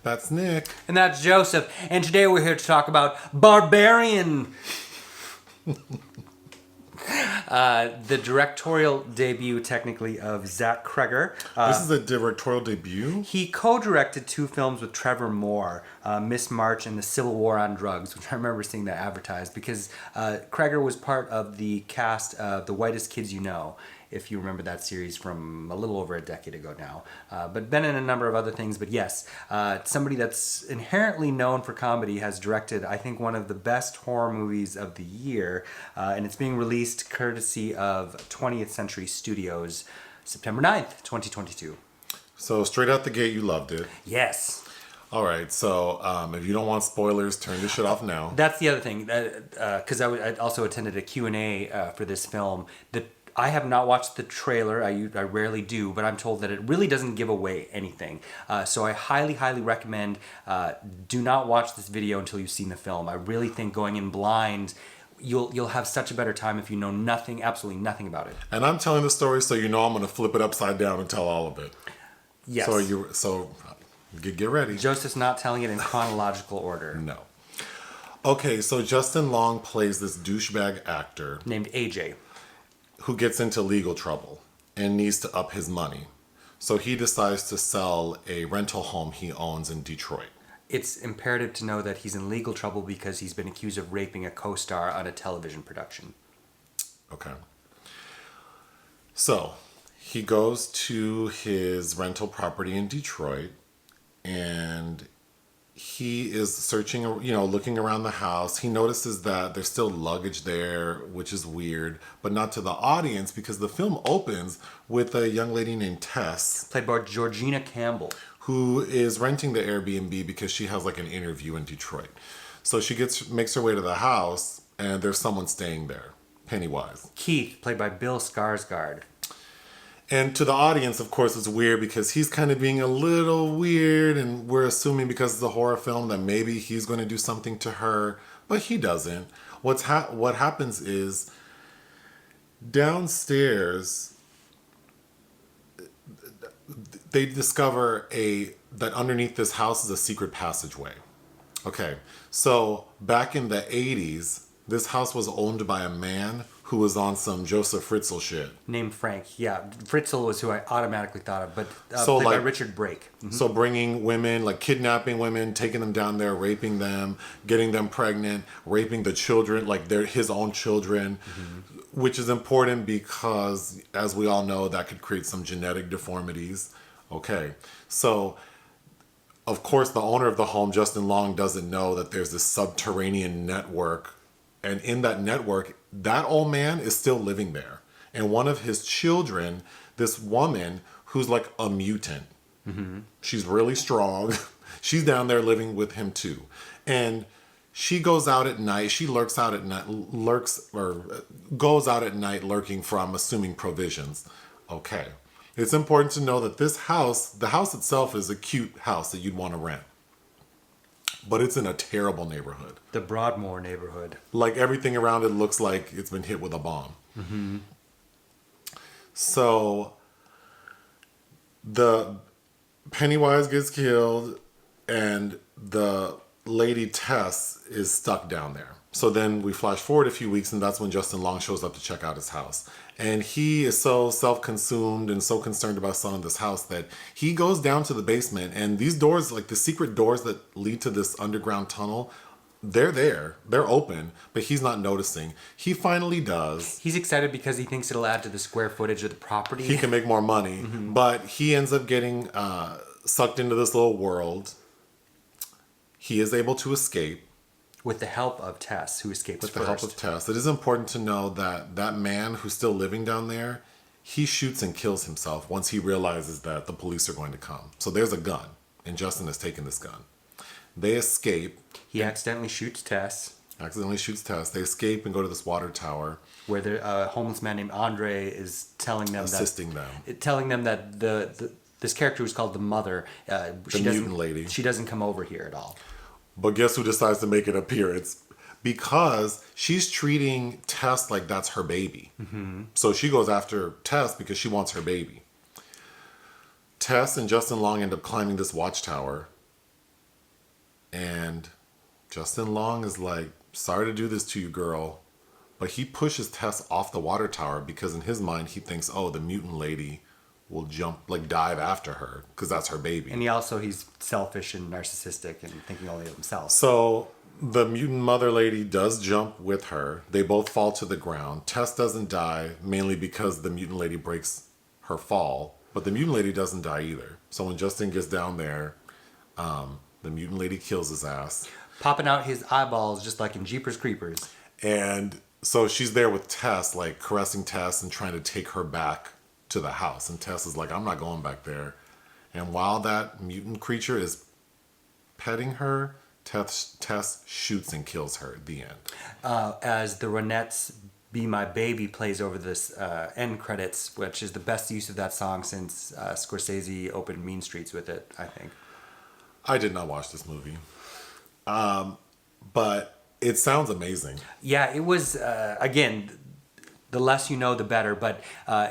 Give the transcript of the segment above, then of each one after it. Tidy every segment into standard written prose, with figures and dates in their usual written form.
That's Nick. And that's Joseph. And today we're here to talk about Barbarian. The directorial debut, technically, of Zach Cregger. This is a directorial debut? He co-directed 2 films with Trevor Moore, Miss March and The Civil War on Drugs, which I remember seeing that advertised because Cregger was part of the cast of The Whitest Kids U Know, if you remember that series from a little over a decade ago now. But been in a number of other things. But yes, somebody that's inherently known for comedy has directed, I think, one of the best horror movies of the year. And it's being released courtesy of 20th Century Studios, September 9th, 2022. So straight out the gate, you loved it. Yes. All right, so if you don't want spoilers, turn this shit off now. That's the other thing, because I also attended a Q&A for this film. I have not watched the trailer. I rarely do, but I'm told that it really doesn't give away anything. So I highly, highly recommend do not watch this video until you've seen the film. I really think going in blind, you'll have such a better time if you know nothing, absolutely nothing about it. And I'm telling the story, so you know I'm going to flip it upside down and tell all of it. Yes. So get ready. Joseph's not telling it in chronological order. No. Okay, so Justin Long plays this douchebag actor named AJ, who gets into legal trouble and needs to up his money. So he decides to sell a rental home he owns in Detroit. It's imperative to know that he's in legal trouble because he's been accused of raping a co-star on a television production. Okay. So he goes to his rental property in Detroit and he is searching, looking around the house. He notices that there's still luggage there, which is weird, but not to the audience because the film opens with a young lady named Tess, played by Georgina Campbell, who is renting the Airbnb because she has like an interview in Detroit. So she makes her way to the house and there's someone staying there, Pennywise. Keith, played by Bill Skarsgård. And to the audience, of course, it's weird because he's kind of being a little weird and we're assuming because it's a horror film that maybe he's going to do something to her, but he doesn't. What happens is downstairs, they discover that underneath this house is a secret passageway. Okay, so back in the 80s, this house was owned by a man who was on some Joseph Fritzl shit. Named Frank. Yeah, Fritzl was who I automatically thought of, but played by Richard Brake. Mm-hmm. So bringing women, like kidnapping women, taking them down there, raping them, getting them pregnant, raping the children, like they're his own children, which is important because, as we all know, that could create some genetic deformities. Okay, so of course the owner of the home, Justin Long, doesn't know that there's this subterranean network. And in that network, that old man is still living there. And one of his children, this woman who's like a mutant. Mm-hmm. She's really strong. She's down there living with him too. And she goes out at night. She goes out at night lurking for, I'm assuming, provisions. Okay. It's important to know that the house itself is a cute house that you'd want to rent. But it's in a terrible neighborhood. The Broadmoor neighborhood. Like everything around it looks like it's been hit with a bomb. Mm-hmm. So the Pennywise gets killed and the lady Tess is stuck down there. So then we flash forward a few weeks and that's when Justin Long shows up to check out his house. And he is so self-consumed and so concerned about selling this house that he goes down to the basement and these doors, like the secret doors that lead to this underground tunnel, they're there. They're open, but he's not noticing. He finally does. He's excited because he thinks it'll add to the square footage of the property. He can make more money, but he ends up getting sucked into this little world. He is able to escape. With the help of Tess, who escapes first. With the help of Tess. It is important to know that that man who's still living down there, he shoots and kills himself once he realizes that the police are going to come. So there's a gun, and Justin has taken this gun. They escape. He accidentally shoots Tess. They escape and go to this water tower. Where the homeless man named Andre is telling them assisting them. Telling them that this character who's called the mother, the mutant lady. She doesn't come over here at all. But guess who decides to make an appearance? Because she's treating Tess like that's her baby. Mm-hmm. So she goes after Tess because she wants her baby. Tess and Justin Long end up climbing this watchtower. And Justin Long is like, sorry to do this to you, girl. But he pushes Tess off the water tower because in his mind he thinks, oh, the mutant lady will dive after her because that's her baby. And he's selfish and narcissistic and thinking only of himself. So the mutant mother lady does jump with her. They both fall to the ground. Tess doesn't die, mainly because the mutant lady breaks her fall. But the mutant lady doesn't die either. So when Justin gets down there, the mutant lady kills his ass. Popping out his eyeballs just like in Jeepers Creepers. And so she's there with Tess, like caressing Tess and trying to take her back to the house. And Tess is like, I'm not going back there. And while that mutant creature is petting her, Tess shoots and kills her at the end. As the Ronettes' Be My Baby plays over this end credits, which is the best use of that song since Scorsese opened Mean Streets with it, I think. I did not watch this movie. But it sounds amazing. Yeah, it was, again, the less you know, the better. But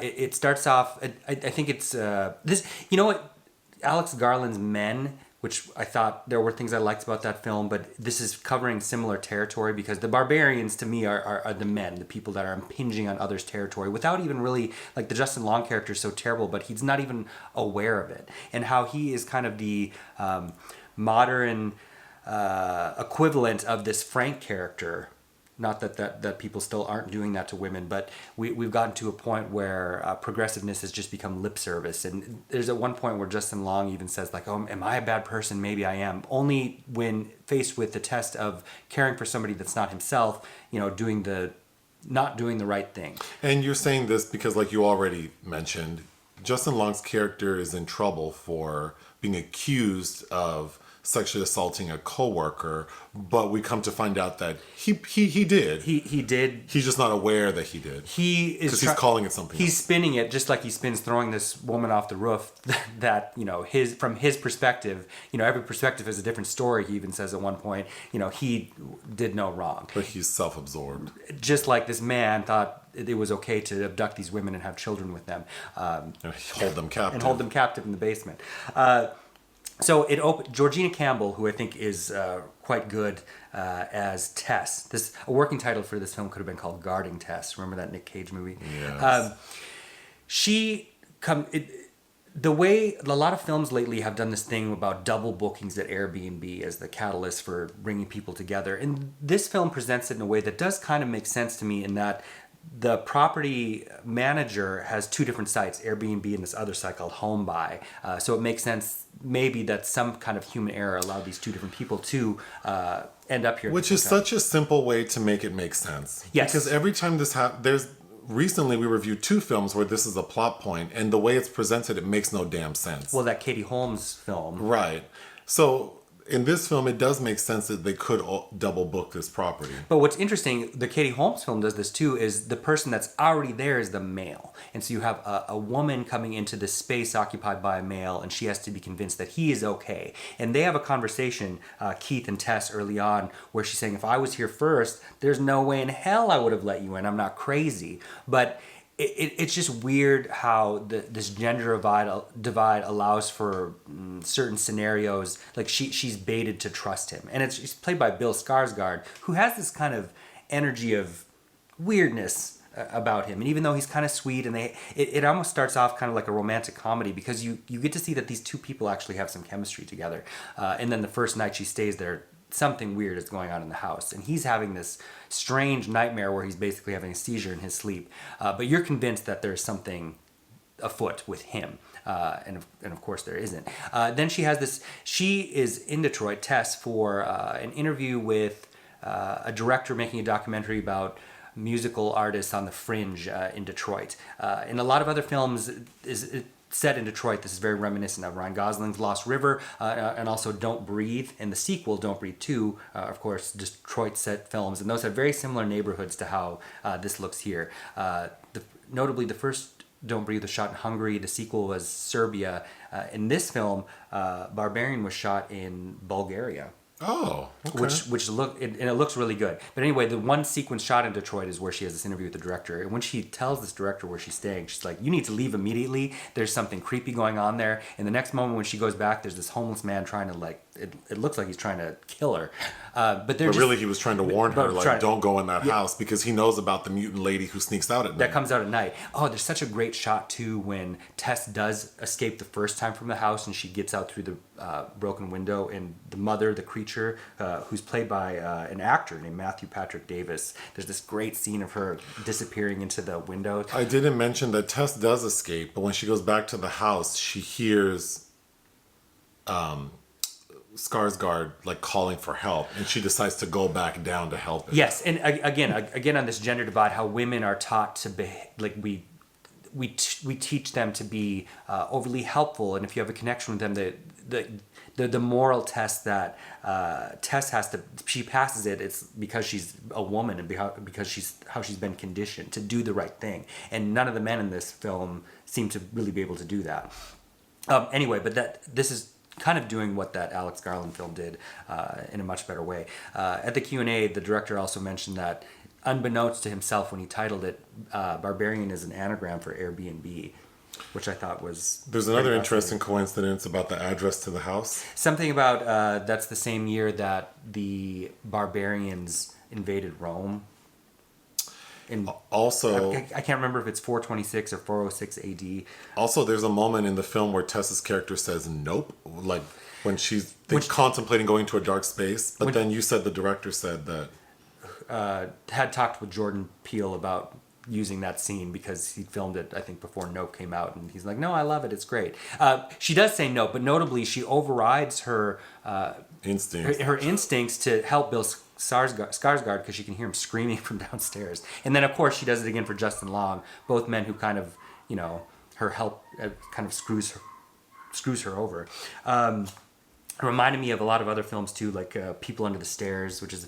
it starts off, I think it's, this, you know what, Alex Garland's Men, which I thought there were things I liked about that film, but this is covering similar territory because the Barbarians to me are the men, the people that are impinging on others' territory without even really, like the Justin Long character is so terrible, but he's not even aware of it. And how he is kind of the modern equivalent of this Frank character. Not that people still aren't doing that to women, but we've gotten to a point where progressiveness has just become lip service. And there's at one point where Justin Long even says, like, oh, am I a bad person? Maybe I am. Only when faced with the test of caring for somebody that's not himself, not doing the right thing. And you're saying this because, like you already mentioned, Justin Long's character is in trouble for being accused of sexually assaulting a coworker, but we come to find out that he did. He did. He's just not aware that he did. Because he's calling it something. He's spinning it just like he spins throwing this woman off the roof. That from his perspective, every perspective is a different story. He even says at one point, he did no wrong. But he's self-absorbed. Just like this man thought it was okay to abduct these women and have children with them, hold them captive in the basement. So Georgina Campbell, who I think is quite good as Tess. A working title for this film could have been called Guarding Tess. Remember that Nick Cage movie? Yes. The way a lot of films lately have done this thing about double bookings at Airbnb as the catalyst for bringing people together. And this film presents it in a way that does kind of make sense to me in that the property manager has two different sites, Airbnb and this other site called HomeBuy. So it makes sense maybe that some kind of human error allowed these two different people to end up here. Which is such a simple way to make it make sense. Yes. Because every time this happens, recently we reviewed two films where this is a plot point, and the way it's presented, it makes no damn sense. Well, that Katie Holmes film. Right. So in this film, it does make sense that they could double book this property. But what's interesting, the Katie Holmes film does this too, is the person that's already there is the male. And so you have a woman coming into this space occupied by a male, and she has to be convinced that he is okay. And they have a conversation, Keith and Tess, early on, where she's saying, if I was here first, there's no way in hell I would have let you in. I'm not crazy. But it's just weird how this gender divide allows for certain scenarios. Like she's baited to trust him, and it's played by Bill Skarsgård, who has this kind of energy of weirdness about him. And even though he's kind of sweet, and it almost starts off kind of like a romantic comedy because you get to see that these two people actually have some chemistry together. And then the first night she stays there, something weird is going on in the house, and he's having this strange nightmare where he's basically having a seizure in his sleep, but you're convinced that there's something afoot with him, and of course there isn't. Then she is in Detroit, Tess, for an interview with a director making a documentary about musical artists on the fringe in Detroit. In a lot of other films set in Detroit, this is very reminiscent of Ryan Gosling's Lost River, and also Don't Breathe, and the sequel, Don't Breathe 2, of course, Detroit set films, and those have very similar neighborhoods to how this looks here. Notably, the first Don't Breathe was shot in Hungary, the sequel was Serbia. In this film, Barbarian was shot in Bulgaria. Oh, okay. Which it looks really good. But anyway, the one sequence shot in Detroit is where she has this interview with the director. And when she tells this director where she's staying, she's like, you need to leave immediately. There's something creepy going on there. And the next moment when she goes back, there's this homeless man trying to it looks like he's trying to kill her. But really, he was trying to warn her, like, don't go in that Yeah. house, because he knows about the mutant lady who sneaks out at night. That comes out at night. Oh, there's such a great shot, too, when Tess does escape the first time from the house and she gets out through the broken window, and the mother, the creature, who's played by an actor named Matthew Patrick Davis, there's this great scene of her disappearing into the window. I didn't mention that Tess does escape, but when she goes back to the house, she hears Skarsgård like calling for help, and she decides to go back down to help him. Yes, and again on this gender divide, how women are taught to be like we teach them to be overly helpful, and if you have a connection with them, the moral test that Tess she passes it. It's because she's a woman and because she's been conditioned to do the right thing, and none of the men in this film seem to really be able to do that. Anyway, but this is kind of doing what that Alex Garland film did in a much better way. At the Q&A, the director also mentioned that, unbeknownst to himself when he titled it, Barbarian is an anagram for Airbnb, which I thought was... There's another interesting coincidence about the address to the house. Something about that's the same year that the barbarians invaded Rome. Also, I can't remember if it's 426 or 406 AD. Also, there's a moment in the film where Tess's character says nope, like when she's contemplating going to a dark space. But then you said the director said that had talked with Jordan Peele about using that scene because he filmed it, I think, before Nope came out, and he's like, no, I love it, it's great. She does say Nope, but notably she overrides her instincts to help Bill Skarsgård because she can hear him screaming from downstairs. And then of course she does it again for Justin Long, both men who kind of, her help kind of screws her over. It reminded me of a lot of other films too, like People Under the Stairs, which is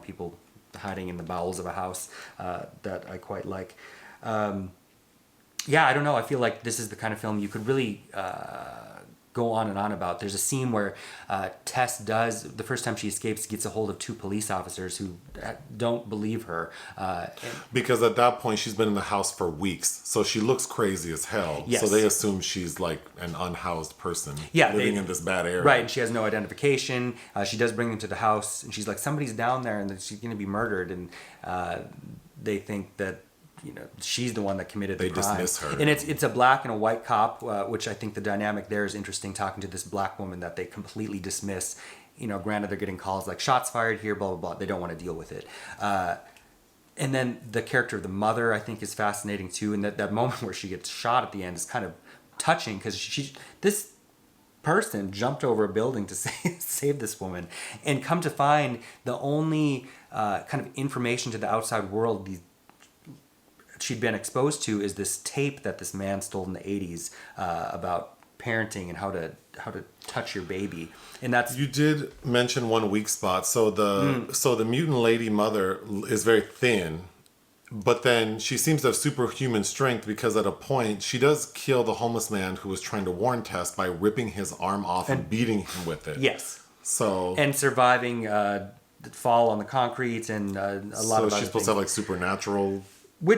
people hiding in the bowels of a house, that I quite like. I don't know, I feel like this is the kind of film you could really go on and on about. There's a scene where Tess the first time she escapes, gets a hold of two police officers who don't believe her. Because at that point she's been in the house for weeks, so she looks crazy as hell. Yes. So they assume she's like an unhoused person living in this bad area. Right, and she has no identification. She does bring them to the house, and she's like, somebody's down there and that she's going to be murdered, and they think that she's the one that committed the crime. They dismiss her. And it's a black and a white cop, which I think the dynamic there is interesting, talking to this black woman that they completely dismiss. Granted, they're getting calls like shots fired here, blah, blah, blah. They don't want to deal with it. And then the character of the mother, I think, is fascinating too. And that moment where she gets shot at the end is kind of touching because this person jumped over a building to save this woman. And come to find the only kind of information to the outside world she'd been exposed to is this tape that this man stole in the 80s about parenting and how to touch your baby. And that's... You did mention one weak spot. So the mutant lady mother is very thin, but then she seems to have superhuman strength because at a point she does kill the homeless man who was trying to warn Tess by ripping his arm off and beating him with it. Yes. So... And surviving the fall on the concrete and a lot of other So she's supposed to have like supernatural...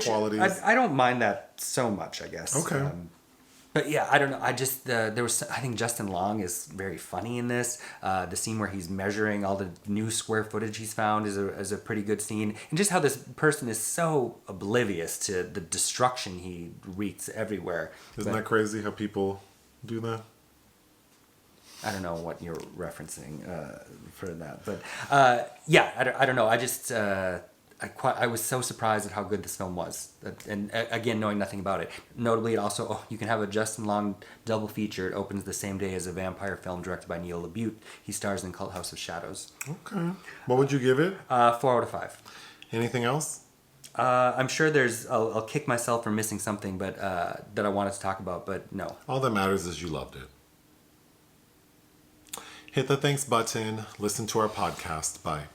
qualities. I don't mind that so much, I guess. Okay. But yeah, I don't know. I just I think Justin Long is very funny in this. The scene where he's measuring all the new square footage he's found is a pretty good scene, and just how this person is so oblivious to the destruction he wreaks everywhere. Isn't that crazy how people do that? I don't know what you're referencing for that, but I don't know. I just. I was so surprised at how good this film was, and again, knowing nothing about it. Notably, it also you can have a Justin Long double feature. It opens the same day as a vampire film directed by Neil LaBute. He stars in Cult House of Shadows. Okay, what would you give it? 4 out of 5. Anything else? I'm sure there's. I'll kick myself for missing something, but that I wanted to talk about, but no. All that matters is you loved it. Hit the thanks button. Listen to our podcast. Bye.